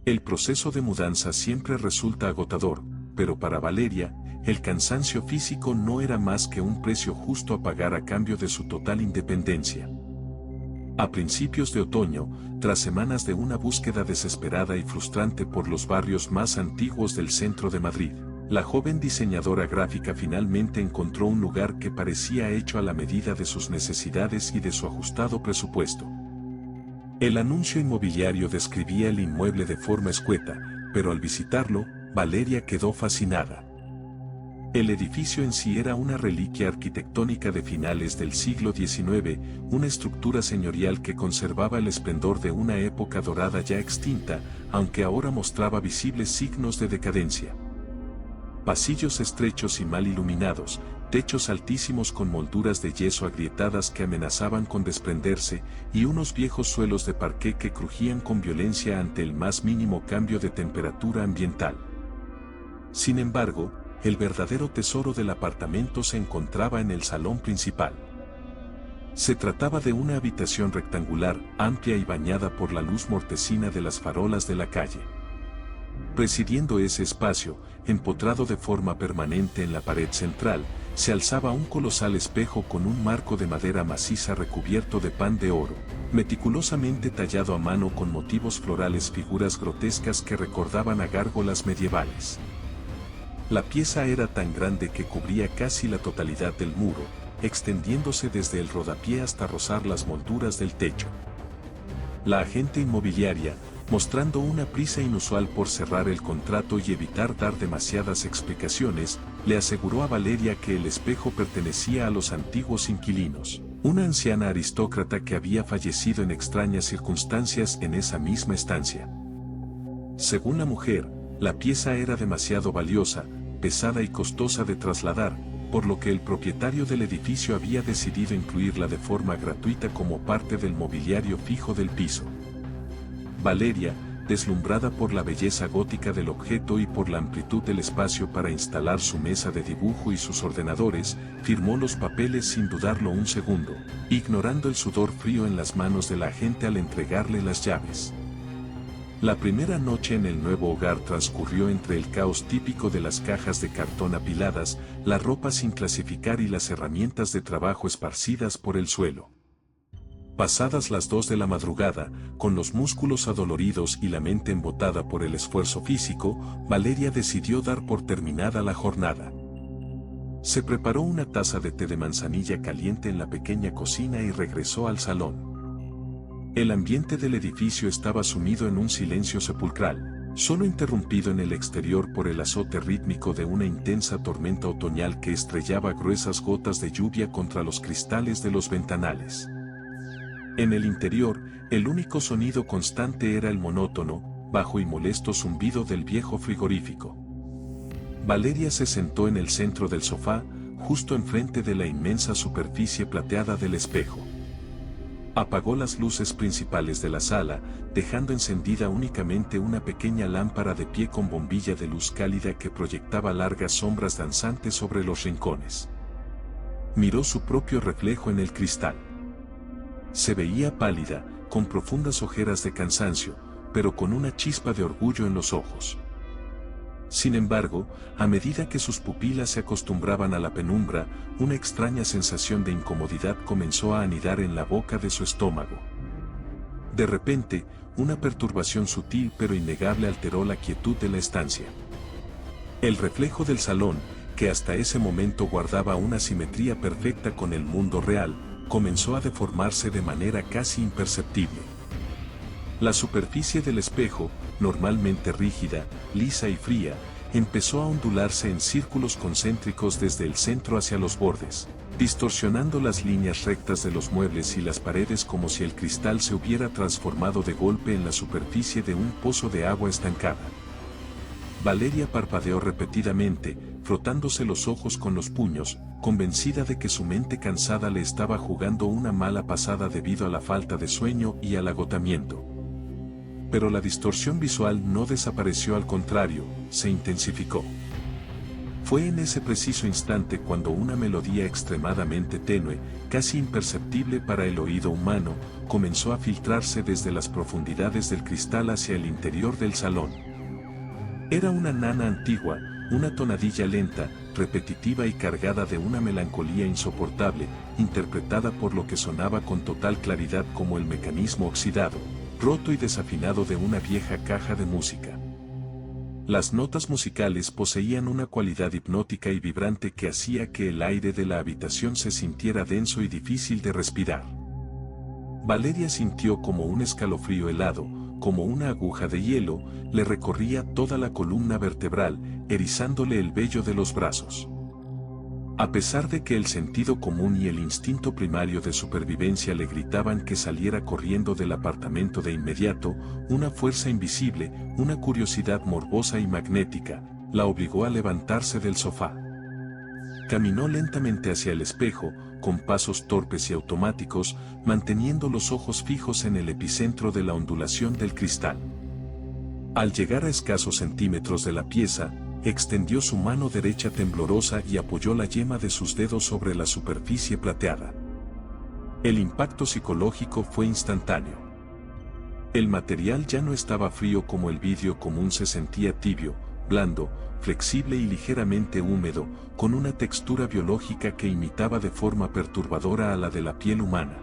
El proceso de mudanza siempre resulta agotador, pero para Valeria, el cansancio físico no era más que un precio justo a pagar a cambio de su total independencia. A principios de otoño, tras semanas de una búsqueda desesperada y frustrante por los barrios más antiguos del centro de Madrid, la joven diseñadora gráfica finalmente encontró un lugar que parecía hecho a la medida de sus necesidades y de su ajustado presupuesto. El anuncio inmobiliario describía el inmueble de forma escueta, pero al visitarlo, Valeria quedó fascinada. El edificio en sí era una reliquia arquitectónica de finales del siglo XIX, una estructura señorial que conservaba el esplendor de una época dorada ya extinta, aunque ahora mostraba visibles signos de decadencia. Pasillos estrechos y mal iluminados, techos altísimos con molduras de yeso agrietadas que amenazaban con desprenderse, y unos viejos suelos de parqué que crujían con violencia ante el más mínimo cambio de temperatura ambiental. Sin embargo, el verdadero tesoro del apartamento se encontraba en el salón principal. Se trataba de una habitación rectangular, amplia y bañada por la luz mortecina de las farolas de la calle. Presidiendo ese espacio, empotrado de forma permanente en la pared central, se alzaba un colosal espejo con un marco de madera maciza recubierto de pan de oro, meticulosamente tallado a mano con motivos florales, figuras grotescas que recordaban a gárgolas medievales. La pieza era tan grande que cubría casi la totalidad del muro, extendiéndose desde el rodapié hasta rozar las molduras del techo. La agente inmobiliaria, mostrando una prisa inusual por cerrar el contrato y evitar dar demasiadas explicaciones, le aseguró a Valeria que el espejo pertenecía a los antiguos inquilinos, una anciana aristócrata que había fallecido en extrañas circunstancias en esa misma estancia. Según la mujer, la pieza era demasiado valiosa, pesada y costosa de trasladar, por lo que el propietario del edificio había decidido incluirla de forma gratuita como parte del mobiliario fijo del piso. Valeria, deslumbrada por la belleza gótica del objeto y por la amplitud del espacio para instalar su mesa de dibujo y sus ordenadores, firmó los papeles sin dudarlo un segundo, ignorando el sudor frío en las manos de la agente al entregarle las llaves. La primera noche en el nuevo hogar transcurrió entre el caos típico de las cajas de cartón apiladas, la ropa sin clasificar y las herramientas de trabajo esparcidas por el suelo. Pasadas las 2 de la madrugada, con los músculos adoloridos y la mente embotada por el esfuerzo físico, Valeria decidió dar por terminada la jornada. Se preparó una taza de té de manzanilla caliente en la pequeña cocina y regresó al salón. El ambiente del edificio estaba sumido en un silencio sepulcral, solo interrumpido en el exterior por el azote rítmico de una intensa tormenta otoñal que estrellaba gruesas gotas de lluvia contra los cristales de los ventanales. En el interior, el único sonido constante era el monótono, bajo y molesto zumbido del viejo frigorífico. Valeria se sentó en el centro del sofá, justo enfrente de la inmensa superficie plateada del espejo. Apagó las luces principales de la sala, dejando encendida únicamente una pequeña lámpara de pie con bombilla de luz cálida que proyectaba largas sombras danzantes sobre los rincones. Miró su propio reflejo en el cristal. Se veía pálida, con profundas ojeras de cansancio, pero con una chispa de orgullo en los ojos. Sin embargo, a medida que sus pupilas se acostumbraban a la penumbra, una extraña sensación de incomodidad comenzó a anidar en la boca de su estómago. De repente, una perturbación sutil pero innegable alteró la quietud de la estancia. El reflejo del salón, que hasta ese momento guardaba una simetría perfecta con el mundo real, comenzó a deformarse de manera casi imperceptible. La superficie del espejo, normalmente rígida, lisa y fría, empezó a ondularse en círculos concéntricos desde el centro hacia los bordes, distorsionando las líneas rectas de los muebles y las paredes como si el cristal se hubiera transformado de golpe en la superficie de un pozo de agua estancada. Valeria parpadeó repetidamente, frotándose los ojos con los puños, convencida de que su mente cansada le estaba jugando una mala pasada debido a la falta de sueño y al agotamiento. Pero la distorsión visual no desapareció, al contrario, se intensificó. Fue en ese preciso instante cuando una melodía extremadamente tenue, casi imperceptible para el oído humano, comenzó a filtrarse desde las profundidades del cristal hacia el interior del salón. Era una nana antigua, una tonadilla lenta, repetitiva y cargada de una melancolía insoportable, interpretada por lo que sonaba con total claridad como el mecanismo oxidado, roto y desafinado de una vieja caja de música. Las notas musicales poseían una cualidad hipnótica y vibrante que hacía que el aire de la habitación se sintiera denso y difícil de respirar. Valeria sintió como un escalofrío helado, como una aguja de hielo, le recorría toda la columna vertebral, erizándole el vello de los brazos. A pesar de que el sentido común y el instinto primario de supervivencia le gritaban que saliera corriendo del apartamento de inmediato, una fuerza invisible, una curiosidad morbosa y magnética, la obligó a levantarse del sofá. Caminó lentamente hacia el espejo, con pasos torpes y automáticos, manteniendo los ojos fijos en el epicentro de la ondulación del cristal. Al llegar a escasos centímetros de la pieza, extendió su mano derecha temblorosa y apoyó la yema de sus dedos sobre la superficie plateada. El impacto psicológico fue instantáneo. El material ya no estaba frío como el vidrio común, se sentía tibio, blando, flexible y ligeramente húmedo, con una textura biológica que imitaba de forma perturbadora a la de la piel humana.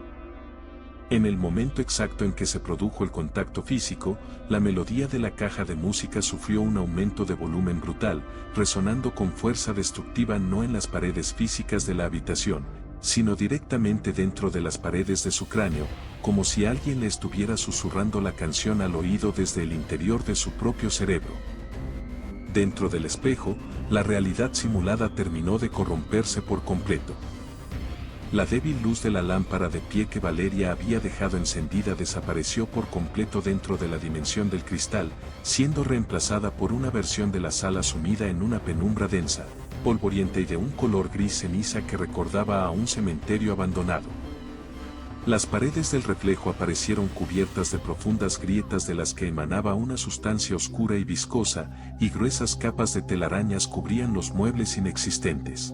En el momento exacto en que se produjo el contacto físico, la melodía de la caja de música sufrió un aumento de volumen brutal, resonando con fuerza destructiva no en las paredes físicas de la habitación, sino directamente dentro de las paredes de su cráneo, como si alguien le estuviera susurrando la canción al oído desde el interior de su propio cerebro. Dentro del espejo, la realidad simulada terminó de corromperse por completo. La débil luz de la lámpara de pie que Valeria había dejado encendida desapareció por completo dentro de la dimensión del cristal, siendo reemplazada por una versión de la sala sumida en una penumbra densa, polvorienta y de un color gris ceniza que recordaba a un cementerio abandonado. Las paredes del reflejo aparecieron cubiertas de profundas grietas de las que emanaba una sustancia oscura y viscosa, y gruesas capas de telarañas cubrían los muebles inexistentes.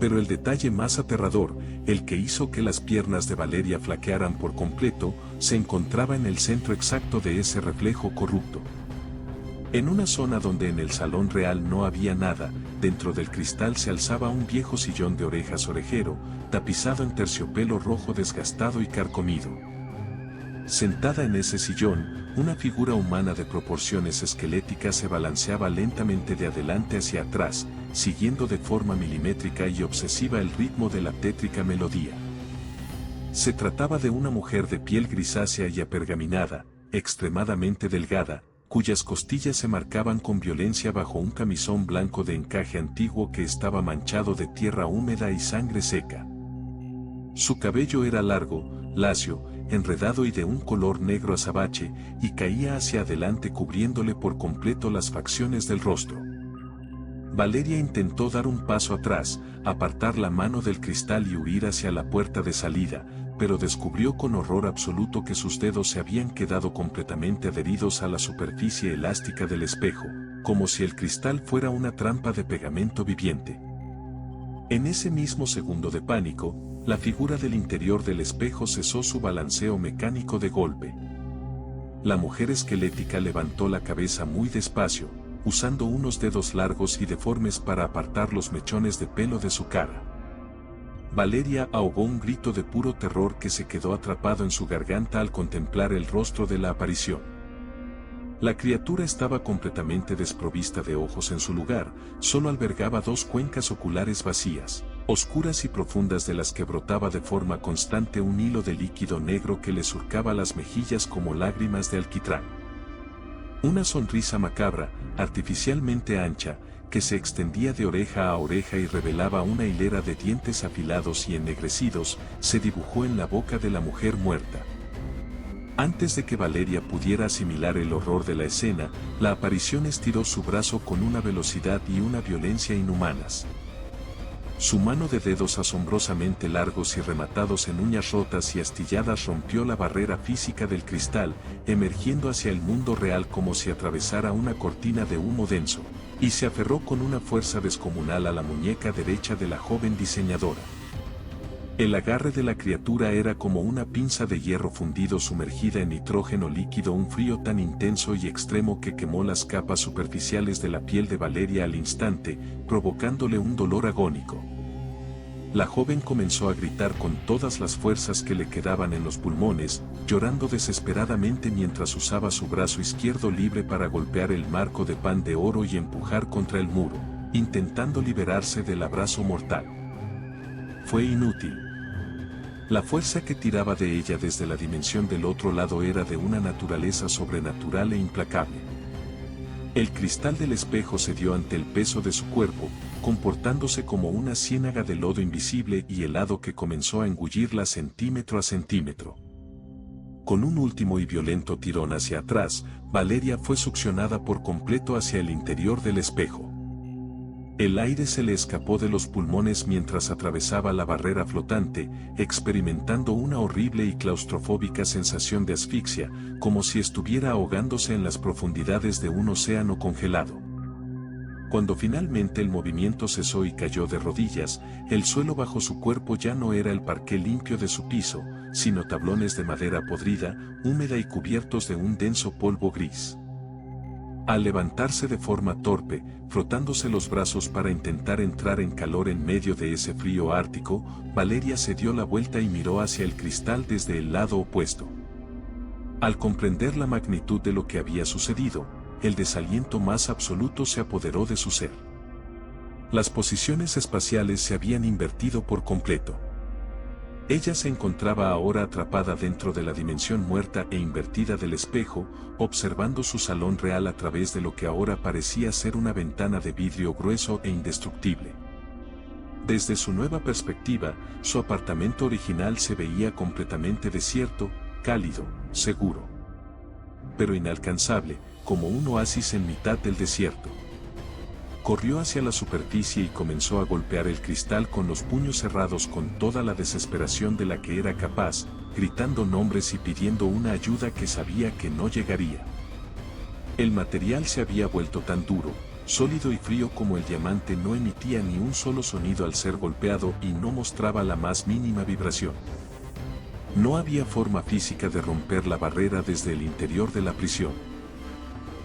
Pero el detalle más aterrador, el que hizo que las piernas de Valeria flaquearan por completo, se encontraba en el centro exacto de ese reflejo corrupto. En una zona donde en el salón real no había nada, dentro del cristal se alzaba un viejo sillón de orejas orejero, tapizado en terciopelo rojo desgastado y carcomido. Sentada en ese sillón, una figura humana de proporciones esqueléticas se balanceaba lentamente de adelante hacia atrás, siguiendo de forma milimétrica y obsesiva el ritmo de la tétrica melodía. Se trataba de una mujer de piel grisácea y apergaminada, extremadamente delgada, cuyas costillas se marcaban con violencia bajo un camisón blanco de encaje antiguo que estaba manchado de tierra húmeda y sangre seca. Su cabello era largo, lacio, enredado y de un color negro azabache, y caía hacia adelante cubriéndole por completo las facciones del rostro. Valeria intentó dar un paso atrás, apartar la mano del cristal y huir hacia la puerta de salida, pero descubrió con horror absoluto que sus dedos se habían quedado completamente adheridos a la superficie elástica del espejo, como si el cristal fuera una trampa de pegamento viviente. En ese mismo segundo de pánico, la figura del interior del espejo cesó su balanceo mecánico de golpe. La mujer esquelética levantó la cabeza muy despacio, usando unos dedos largos y deformes para apartar los mechones de pelo de su cara. Valeria ahogó un grito de puro terror que se quedó atrapado en su garganta al contemplar el rostro de la aparición. La criatura estaba completamente desprovista de ojos en su lugar, solo albergaba dos cuencas oculares vacías, oscuras y profundas de las que brotaba de forma constante un hilo de líquido negro que le surcaba las mejillas como lágrimas de alquitrán. Una sonrisa macabra, artificialmente ancha, que se extendía de oreja a oreja y revelaba una hilera de dientes afilados y ennegrecidos, se dibujó en la boca de la mujer muerta. Antes de que Valeria pudiera asimilar el horror de la escena, la aparición estiró su brazo con una velocidad y una violencia inhumanas. Su mano de dedos asombrosamente largos y rematados en uñas rotas y astilladas rompió la barrera física del cristal, emergiendo hacia el mundo real como si atravesara una cortina de humo denso, y se aferró con una fuerza descomunal a la muñeca derecha de la joven diseñadora. El agarre de la criatura era como una pinza de hierro fundido sumergida en nitrógeno líquido, un frío tan intenso y extremo que quemó las capas superficiales de la piel de Valeria al instante, provocándole un dolor agónico. La joven comenzó a gritar con todas las fuerzas que le quedaban en los pulmones, llorando desesperadamente mientras usaba su brazo izquierdo libre para golpear el marco de pan de oro y empujar contra el muro, intentando liberarse del abrazo mortal. Fue inútil. La fuerza que tiraba de ella desde la dimensión del otro lado era de una naturaleza sobrenatural e implacable. El cristal del espejo cedió ante el peso de su cuerpo, comportándose como una ciénaga de lodo invisible y helado que comenzó a engullirla centímetro a centímetro. Con un último y violento tirón hacia atrás, Valeria fue succionada por completo hacia el interior del espejo. El aire se le escapó de los pulmones mientras atravesaba la barrera flotante, experimentando una horrible y claustrofóbica sensación de asfixia, como si estuviera ahogándose en las profundidades de un océano congelado. Cuando finalmente el movimiento cesó y cayó de rodillas, el suelo bajo su cuerpo ya no era el parqué limpio de su piso, sino tablones de madera podrida, húmeda y cubiertos de un denso polvo gris. Al levantarse de forma torpe, frotándose los brazos para intentar entrar en calor en medio de ese frío ártico, Valeria se dio la vuelta y miró hacia el cristal desde el lado opuesto. Al comprender la magnitud de lo que había sucedido, el desaliento más absoluto se apoderó de su ser. Las posiciones espaciales se habían invertido por completo. Ella se encontraba ahora atrapada dentro de la dimensión muerta e invertida del espejo, observando su salón real a través de lo que ahora parecía ser una ventana de vidrio grueso e indestructible. Desde su nueva perspectiva, su apartamento original se veía completamente desierto, cálido, seguro, pero inalcanzable, como un oasis en mitad del desierto. Corrió hacia la superficie y comenzó a golpear el cristal con los puños cerrados con toda la desesperación de la que era capaz, gritando nombres y pidiendo una ayuda que sabía que no llegaría. El material se había vuelto tan duro, sólido y frío como el diamante, no emitía ni un solo sonido al ser golpeado y no mostraba la más mínima vibración. No había forma física de romper la barrera desde el interior de la prisión.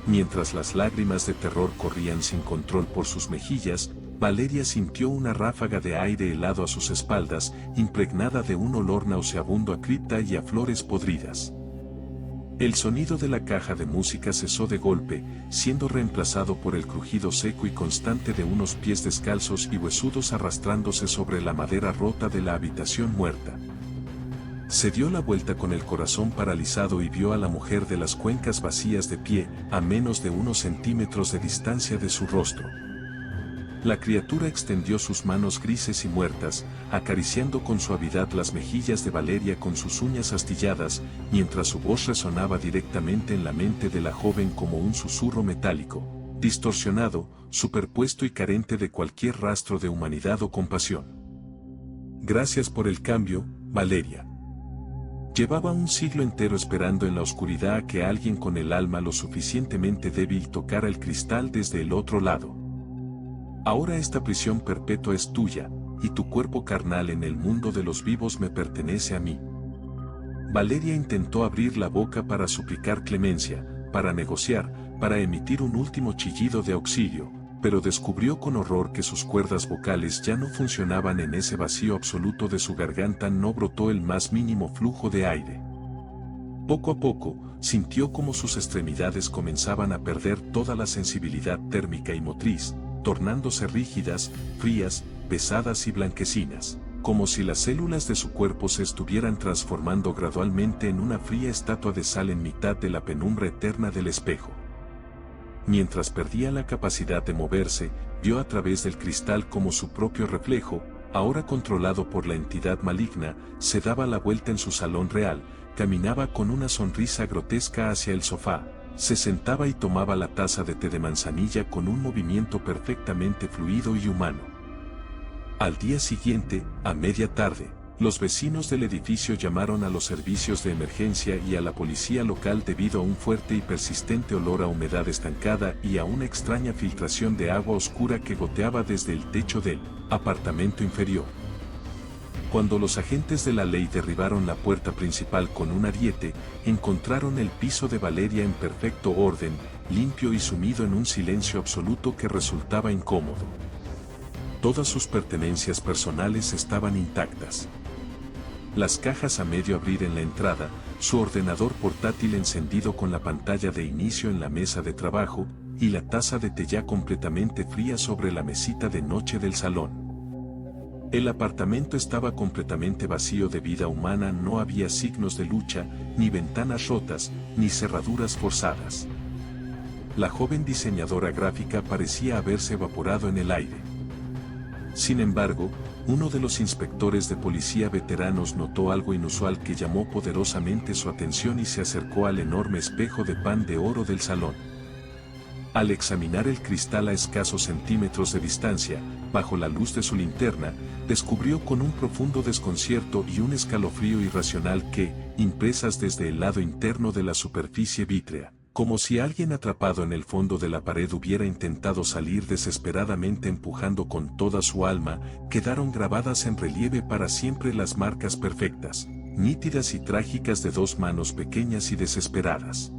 Mientras las lágrimas de terror corrían sin control por sus mejillas, Valeria sintió una ráfaga de aire helado a sus espaldas, impregnada de un olor nauseabundo a cripta y a flores podridas. El sonido de la caja de música cesó de golpe, siendo reemplazado por el crujido seco y constante de unos pies descalzos y huesudos arrastrándose sobre la madera rota de la habitación muerta. Se dio la vuelta con el corazón paralizado y vio a la mujer de las cuencas vacías de pie, a menos de unos centímetros de distancia de su rostro. La criatura extendió sus manos grises y muertas, acariciando con suavidad las mejillas de Valeria con sus uñas astilladas, mientras su voz resonaba directamente en la mente de la joven como un susurro metálico, distorsionado, superpuesto y carente de cualquier rastro de humanidad o compasión. Gracias por el cambio, Valeria. Llevaba un siglo entero esperando en la oscuridad a que alguien con el alma lo suficientemente débil tocara el cristal desde el otro lado. Ahora esta prisión perpetua es tuya, y tu cuerpo carnal en el mundo de los vivos me pertenece a mí. Valeria intentó abrir la boca para suplicar clemencia, para negociar, para emitir un último chillido de auxilio, pero descubrió con horror que sus cuerdas vocales ya no funcionaban. En ese vacío absoluto de su garganta no brotó el más mínimo flujo de aire. Poco a poco, sintió como sus extremidades comenzaban a perder toda la sensibilidad térmica y motriz, tornándose rígidas, frías, pesadas y blanquecinas, como si las células de su cuerpo se estuvieran transformando gradualmente en una fría estatua de sal en mitad de la penumbra eterna del espejo. Mientras perdía la capacidad de moverse, vio a través del cristal como su propio reflejo, ahora controlado por la entidad maligna, se daba la vuelta en su salón real, caminaba con una sonrisa grotesca hacia el sofá, se sentaba y tomaba la taza de té de manzanilla con un movimiento perfectamente fluido y humano. Al día siguiente, a media tarde, Los vecinos del edificio llamaron a los servicios de emergencia y a la policía local debido a un fuerte y persistente olor a humedad estancada y a una extraña filtración de agua oscura que goteaba desde el techo del apartamento inferior. Cuando los agentes de la ley derribaron la puerta principal con un ariete, encontraron el piso de Valeria en perfecto orden, limpio y sumido en un silencio absoluto que resultaba incómodo. Todas sus pertenencias personales estaban intactas. Las cajas a medio abrir en la entrada, su ordenador portátil encendido con la pantalla de inicio en la mesa de trabajo, y la taza de té ya completamente fría sobre la mesita de noche del salón. El apartamento estaba completamente vacío de vida humana, no había signos de lucha, ni ventanas rotas, ni cerraduras forzadas. La joven diseñadora gráfica parecía haberse evaporado en el aire. Sin embargo, uno de los inspectores de policía veteranos notó algo inusual que llamó poderosamente su atención y se acercó al enorme espejo de pan de oro del salón. Al examinar el cristal a escasos centímetros de distancia, bajo la luz de su linterna, descubrió con un profundo desconcierto y un escalofrío irracional que, impresas desde el lado interno de la superficie vítrea, como si alguien atrapado en el fondo de la pared hubiera intentado salir desesperadamente empujando con toda su alma, quedaron grabadas en relieve para siempre las marcas perfectas, nítidas y trágicas de dos manos pequeñas y desesperadas.